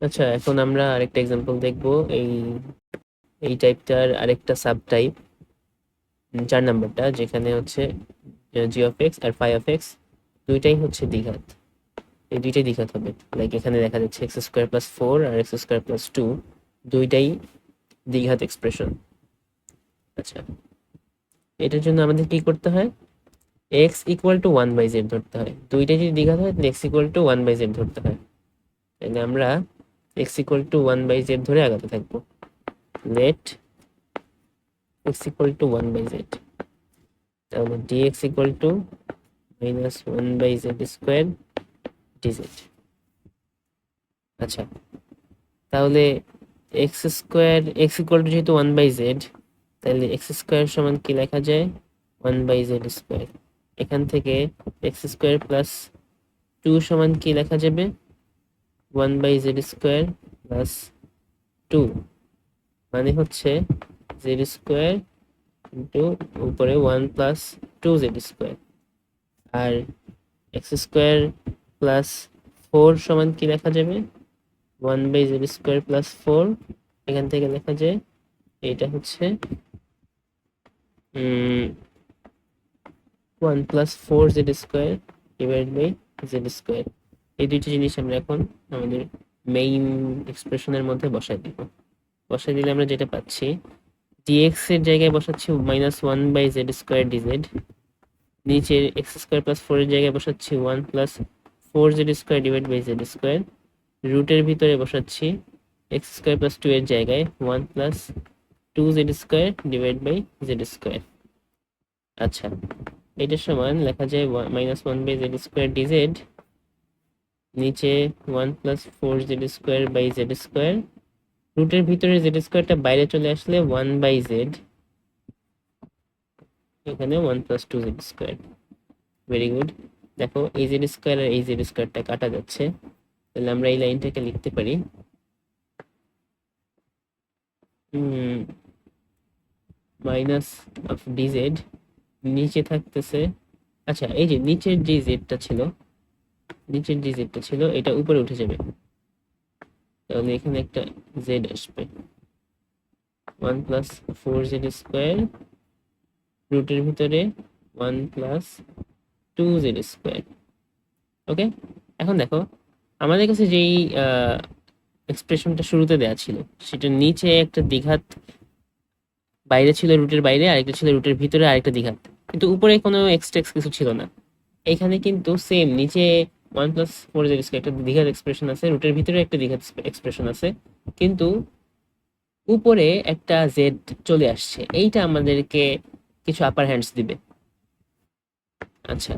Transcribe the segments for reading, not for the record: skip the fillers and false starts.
আচ্ছা, এখন আমরা আরেকটা এক্সাম্পল দেখব। এই এই টাইপটার আরেকটা সাব টাইপ 4 নাম্বারটা, যেখানে হচ্ছে জি অফ এক্স আর ফাই অফ এক্স দুইটাই হচ্ছে দ্বিঘাত। এই দুইটাই দ্বিঘাত হবে। লাইক এখানে দেখা যাচ্ছে এক্স স্কোয়ার প্লাস 4 আর এক্স স্কোয়ার প্লাস 2 দুইটাই দ্বিঘাত এক্সপ্রেশন। আচ্ছা, এটার জন্য আমাদের কি করতে হয়? এক্স ইকুয়াল টু 1/z ধরতে হয়। দুইটাই যদি দ্বিঘাত হয় তাহলে এক্স ইকুয়াল টু 1/z ধরতে হয়। তাহলে আমরা এক্স ইকুয়াল টু 1/z ধরে আগাতে থাকবো। Let x equal to 1/z, তাহলে dx equal to minus 1/z square dz। আচ্ছা, তাহলে x square x equal to যেহেতু 1/z, তাহলে এক্স স্কোয়ার সমান কি লেখা যায়? 1/z square. এখান থেকে এক্স স্কোয়ার প্লাস 2 সমান কি লেখা যাবে? 1/z স্কোয়ার প্লাস 2, মানে হচ্ছে জেড স্কোয়ার ইন্টু উপরে 1 প্লাস 2z স্কোয়ার। আর এক্স স্কোয়ার প্লাস 4 সমান কি লেখা যাবে? 1/z square plus 4। এখান থেকে লেখা যায় এটা হচ্ছে 1 plus 4z square divide by z square. এই দুইটি জিনিস আমরা এখন আমাদের মেইন এক্সপ্রেশনের মধ্যে বসাই দিব। বসাই দিলে আমরা যেটা পাচ্ছি, dx এর জায়গায় বসাচ্ছি মাইনাস 1/z স্কোয়ার dz, নিচের এক্স স্কোয়ার প্লাস 4 এর জায়গায় বসাচ্ছি 1 plus 4z square divide by z square. রুটের ভিতরে বসাচ্ছি এক্স স্কোয়ার প্লাস 2 এর জায়গায় 1 plus 2z square divide by z square. আচ্ছা, এটার সমান লেখা যায় মাইনাস 1/z স্কোয়ার dz, নিচে 1 plus 4z square by z square. রুটের ভিতরে জেড স্কোয়ারটা বাইরে চলে আসলে 1/z, এখানে 1 plus 2z square. Very good. দেখো এই জেড স্কোয়ার আর এই জেড স্কোয়ারটা কাটা যাচ্ছে, তাহলে আমরা এই লাইনটাকে লিখতে পারি মাইনাস অফ ডিজেড, নিচে থাকতেছে। আচ্ছা, এই যে নিচের যে জেডটা ছিল, নিচের যে জেডটা ছিল এটা উপরে উঠে যাবে, তাহলে এখানে একটা জেড আসবে। 1 প্লাস 4z স্কোয়ার, রুটের ভিতরে 1 প্লাস 2z স্কোয়ার। ওকে, এখন দেখো আমাদের কাছে যেই এক্সপ্রেশনটা শুরুতে দেওয়া ছিল, সেটা নিচে একটা দ্বিঘাত বাইরে ছিল, রুটের বাইরে, আরেকটা ছিল রুটের ভিতরে আরেকটা দ্বিঘাত, কিন্তু উপরে কোনো এক্সট্রা কিছু ছিল না। এখানে কিন্তু সেম, নিচে 1 প্লাস 4z স্কোয়ার একটা দ্বিঘাত এক্সপ্রেশন আছে, রুটের ভিতরে একটা দ্বিঘাত এক্সপ্রেশন আছে, কিন্তু উপরে একটা জেড চলে আসছে। এইটা আমাদেরকে কিছু আপার হ্যান্ডস দিবে। আচ্ছা,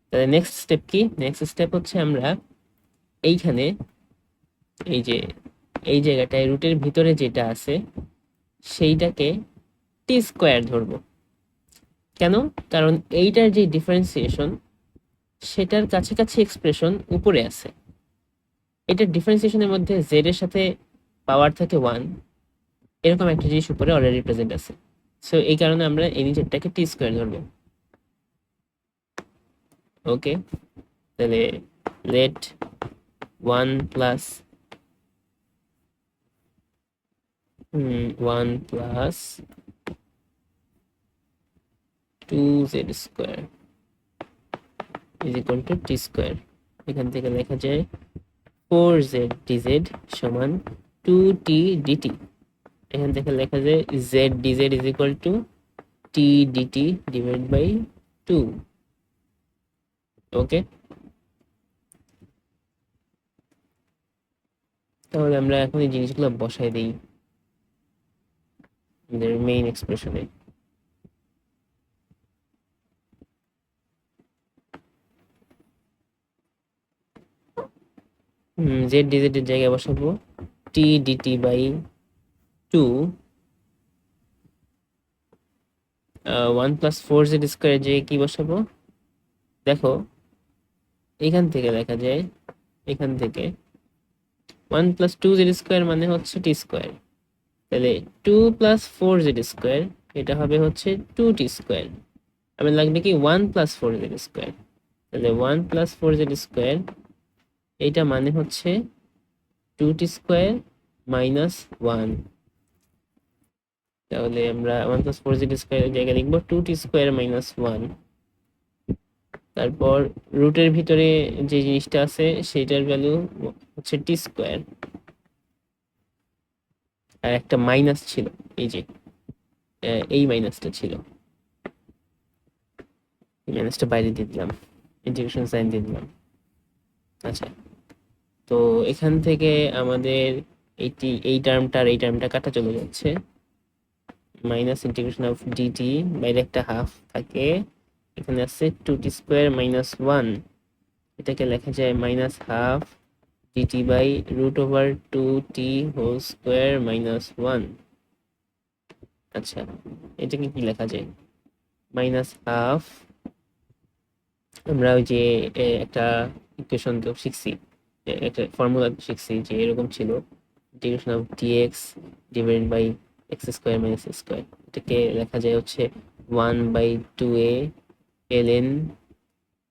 তাহলে নেক্সট স্টেপ কি? নেক্সট স্টেপ হচ্ছে আমরা এইখানে এই যে এই জায়গাটায় রুটের ভিতরে যেটা আছে সেইটাকে টি স্কোয়ার ধরবো। কেন? কারণ এইটার যে ডিফারেন্সিয়েশন সেটার কাছাকাছি এক্সপ্রেশন উপরে আছে। এটার ডিফারেন্সিয়েশনের মধ্যে জেড এর সাথে পাওয়ার থাকে 1, এরকম একটা জিনিস উপরে অলরেডি প্রেজেন্ট আছে। সো এই কারণে আমরা এই নিচেরটাকে টি স্কোয়ার ধরবো। ওকে, তাহলে let 1 plus 1 plus 2z square is equal to t square. এখান থেকে লেখা যায় 4z dz সমান 2t dt। এখান থেকে লেখা যায় z dz is equal to t dt divide by 2। Okay, তাহলে আমরা এখন এই জিনিসগুলো বসাই দিই আমাদের মেইন এক্সপ্রেশনে। z dz এর জায়গায় বসাবো t dt by 2, 1 plus 4z square যে কি বসাবো? দেখো এখান থেকে লেখা যায়, এখান থেকে 1 প্লাস 2z স্কোয়ার মানে হচ্ছে টি স্কোয়ার, তাহলে 2 প্লাস 4z স্কোয়ার এটা হবে হচ্ছে 2t স্কোয়ার। আমার লাগবে কি 1 প্লাস 4z স্কোয়ার, তাহলে 1 প্লাস 4z স্কোয়ার এইটা মানে হচ্ছে 2t স্কোয়ার মাইনাস 1, তাহলে আমরা 1 প্লাস 4z স্কোয়ারের জায়গায় লিখবো 2t স্কোয়ার মাইনাস 1। তারপর রুটের ভিতরে যে জিনিসটা আছে সেটার ভ্যালু হচ্ছে টি স্কোয়ার, আর একটা মাইনাস ছিল, এই যে এই মাইনাসটা ছিল, এই মাইনাসটা বাইরে দিয়ে দিলাম, ইন্টিগ্রেশন সাইন দিয়ে দিলাম। আচ্ছা, তো এখান থেকে আমাদের এই টার্মটা আর এই টার্মটা কাটা চলে যাচ্ছে, মাইনাস ইন্টিগ্রেশন অফ ডিটি, বাইরে একটা হাফ থাকে, এখানে আছে 2t স্কোয়ার মাইনাস 1, এটাকে লেখা যায় minus half dt by root over 2t whole square minus 1। আচ্ছা, এটাকে কি লেখা যায়? মাইনাস হাফ, আমরা ওই যে একটা ইকুয়েশন তো শিখছি, একটা ফর্মুলা শিখছি যে এরকম ছিল, integration of dx divided by x square minus square, এটাকে লেখা যায় হচ্ছে 1/2a ln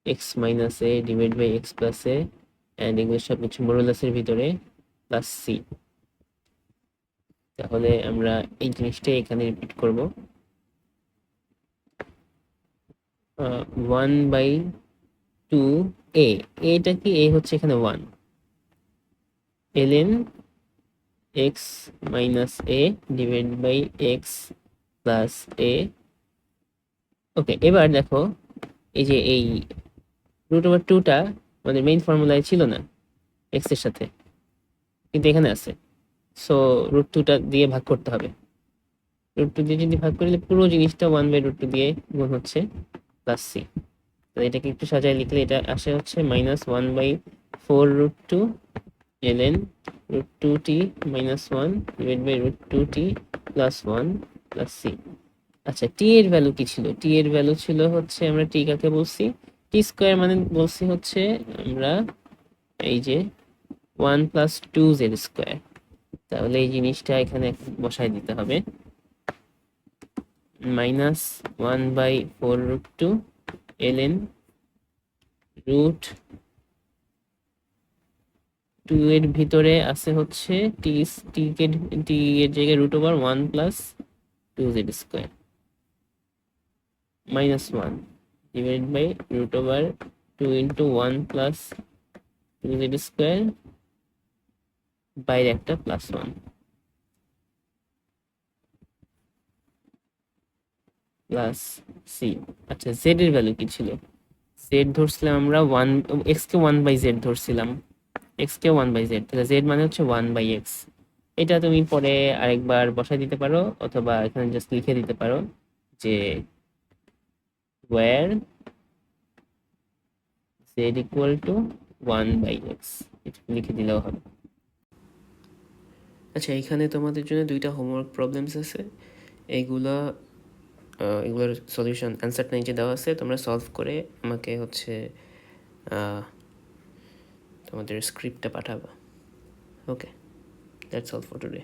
x minus a divide by x plus a, and এগুলো সব কিছু মডুলাসের ভিতরে প্লাস সি। তাহলে আমরা এই জিনিসটাই এখানে রিপিট করব, 1/2a, এটা কি a হচ্ছে এখানে 1, ln x minus a divide by x plus a। Okay, এবার দেখো এই যে এই রুট ওভার 2টা আমাদের মেইন ফর্মুলায় ছিল না x এর সাথে, কিন্তু এখানে আছে, সো রুট 2টা দিয়ে ভাগ করতে হবে। রুট 2 দিয়ে যদি ভাগ করলে পুরো জিনিসটা 1/√2 দিয়ে গুণ হচ্ছে প্লাস সি। তো এটাকে একটু সাজায় লিখলে এটা আসে হচ্ছে minus 1/4√2 ln root 2t minus 1 divide by root 2t plus 1 plus C. আচ্ছা, টি এর ভ্যালু কি ছিল? টি এর ভ্যালু ছিল হচ্ছে, আমরা টি কাকে বলছি, টি স্কোয়ার মানে বলছি হচ্ছে আমরা এই যে 1 প্লাস 2z স্কোয়ার, তাহলে এই জিনিসটা এখানে বসাই দিতে হবে, মাইনাস 1/4√2 ln রুট 2 এর ভিতরে আছে হচ্ছে টি, টি এর জায়গায় root over 1 plus 2z square minus 1 divide by root over 2 into 1 plus 2z square, বাইরে একটা প্লাস 1 প্লাস সি। আচ্ছা, জেড এর ভ্যালু কি ছিল? জেড ধরছিলাম আমরা 1, এক্স কে 1/z ধরছিলাম, এক্স কে 1/z, তাহলে জেড মানে হচ্ছে 1/x। এটা তুমি পরে আরেকবার বসাই দিতে পারো, অথবা এখানে জাস্ট লিখে দিতে পারো যে where z equal to 1/x, এটা লিখে দিলেও হবে। আচ্ছা, এখানে তোমাদের জন্য দুইটা হোমওয়ার্ক প্রবলেমস আছে, এগুলোর সলিউশন অ্যান্সারটা নিচে দেওয়া আছে, তোমরা সলভ করে আমাকে হচ্ছে তোমাদের স্ক্রিপ্টটা পাঠাবা। ওকে, দ্যাটস অল ফর টুডে।